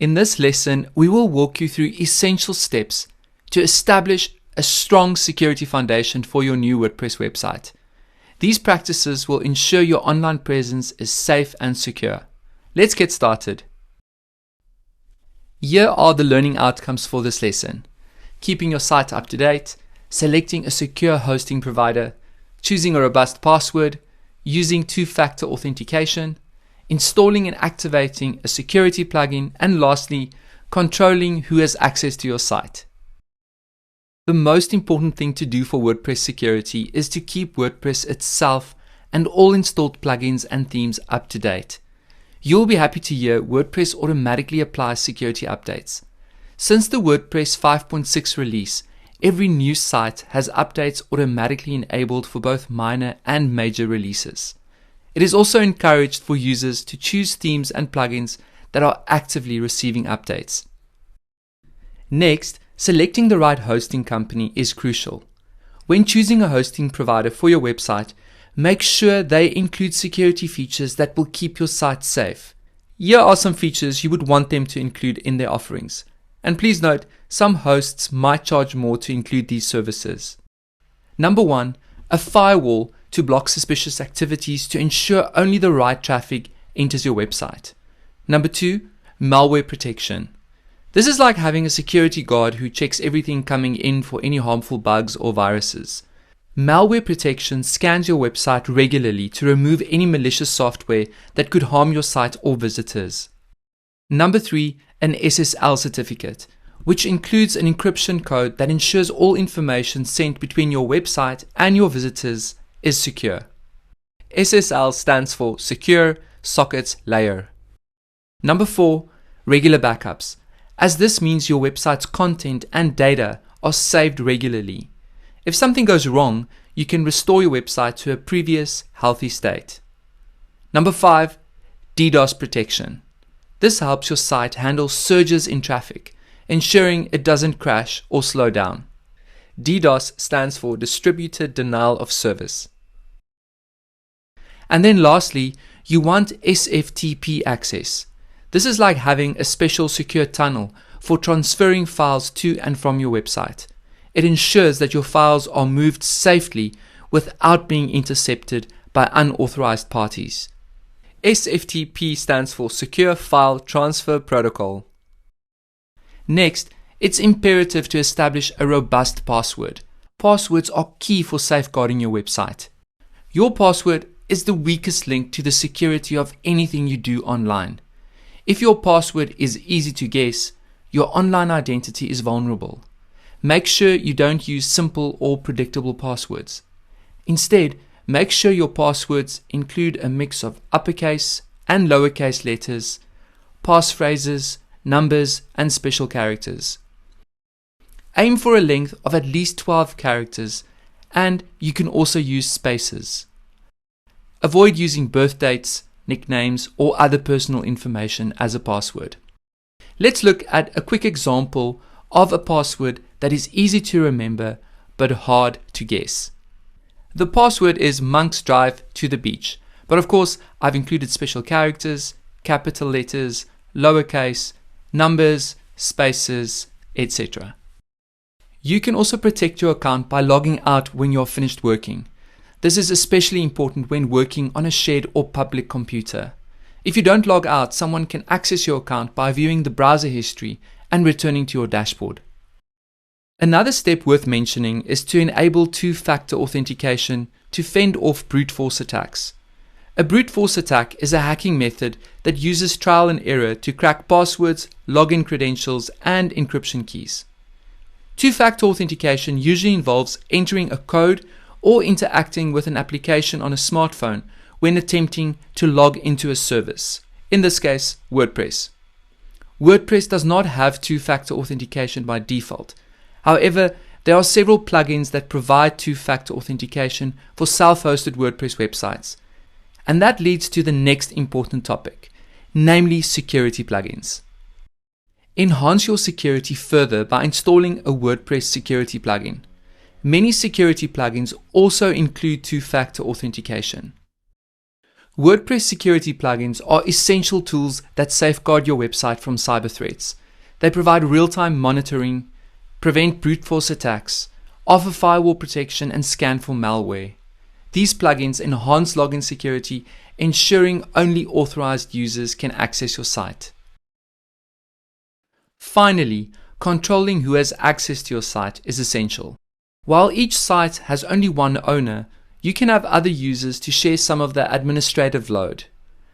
In this lesson, we will walk you through essential steps to establish a strong security foundation for your new WordPress website. These practices will ensure your online presence is safe and secure. Let's get started. Here are the learning outcomes for this lesson: keeping your site up to date, selecting a secure hosting provider, choosing a robust password, using two-factor authentication, installing and activating a security plugin, and lastly, controlling who has access to your site. The most important thing to do for WordPress security is to keep WordPress itself and all installed plugins and themes up to date. You'll be happy to hear WordPress automatically applies security updates. Since the WordPress 5.6 release, every new site has updates automatically enabled for both minor and major releases. It is also encouraged for users to choose themes and plugins that are actively receiving updates. Next, selecting the right hosting company is crucial. When choosing a hosting provider for your website, make sure they include security features that will keep your site safe. Here are some features you would want them to include in their offerings. And please note, some hosts might charge more to include these services. Number 1, a firewall to block suspicious activities to ensure only the right traffic enters your website. Number 2, malware protection. This is like having a security guard who checks everything coming in for any harmful bugs or viruses. Malware protection scans your website regularly to remove any malicious software that could harm your site or visitors. Number 3, an SSL certificate, which includes an encryption code that ensures all information sent between your website and your visitors is secure. SSL stands for Secure Sockets Layer. Number 4, regular backups, as this means your website's content and data are saved regularly. If something goes wrong, you can restore your website to a previous healthy state. Number 5, DDoS protection. This helps your site handle surges in traffic, ensuring it doesn't crash or slow down. DDoS stands for Distributed Denial of Service. And then lastly, you want SFTP access. This is like having a special secure tunnel for transferring files to and from your website. It ensures that your files are moved safely without being intercepted by unauthorized parties. SFTP stands for Secure File Transfer Protocol. Next, it's imperative to establish a robust password. Passwords are key for safeguarding your website. Your password is the weakest link to the security of anything you do online. If your password is easy to guess, your online identity is vulnerable. Make sure you don't use simple or predictable passwords. Instead, make sure your passwords include a mix of uppercase and lowercase letters, passphrases, numbers, and special characters. Aim for a length of at least 12 characters, and you can also use spaces. Avoid using birth dates, nicknames, or other personal information as a password. Let's look at a quick example of a password that is easy to remember but hard to guess. The password is Monk's Drive to the Beach, but of course I've included special characters, capital letters, lowercase, numbers, spaces, etc. You can also protect your account by logging out when you're finished working. This is especially important when working on a shared or public computer. If you don't log out, someone can access your account by viewing the browser history and returning to your dashboard. Another step worth mentioning is to enable two-factor authentication to fend off brute force attacks. A brute force attack is a hacking method that uses trial and error to crack passwords, login credentials, and encryption keys. Two-factor authentication usually involves entering a code or interacting with an application on a smartphone when attempting to log into a service, in this case, WordPress. WordPress does not have two-factor authentication by default. However, there are several plugins that provide two-factor authentication for self-hosted WordPress websites. And that leads to the next important topic, namely security plugins. Enhance your security further by installing a WordPress security plugin. Many security plugins also include two-factor authentication. WordPress security plugins are essential tools that safeguard your website from cyber threats. They provide real-time monitoring, prevent brute force attacks, offer firewall protection, and scan for malware. These plugins enhance login security, ensuring only authorized users can access your site. Finally, controlling who has access to your site is essential. While each site has only one owner, you can have other users to share some of the administrative load.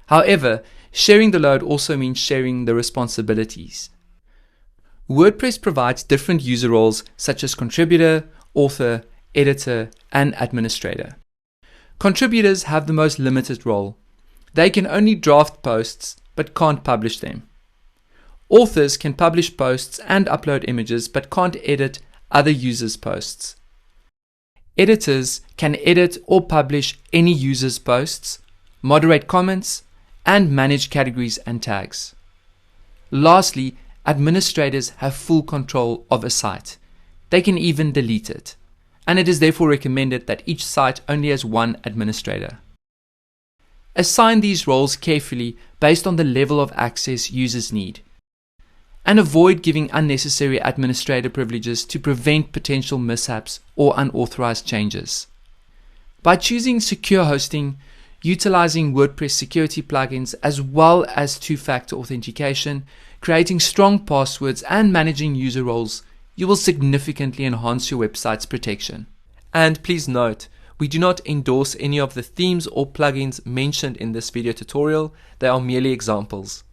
However, sharing the load also means sharing the responsibilities. WordPress provides different user roles such as contributor, author, editor, and administrator. Contributors have the most limited role. They can only draft posts but can't publish them. Authors can publish posts and upload images but can't edit other users' posts. Editors can edit or publish any user's posts, moderate comments, and manage categories and tags. Lastly, administrators have full control of a site. They can even delete it, and it is therefore recommended that each site only has one administrator. Assign these roles carefully based on the level of access users need, and avoid giving unnecessary administrator privileges to prevent potential mishaps or unauthorized changes. By choosing secure hosting, utilizing WordPress security plugins as well as two-factor authentication, creating strong passwords, and managing user roles, you will significantly enhance your website's protection. And please note, we do not endorse any of the themes or plugins mentioned in this video tutorial. They are merely examples.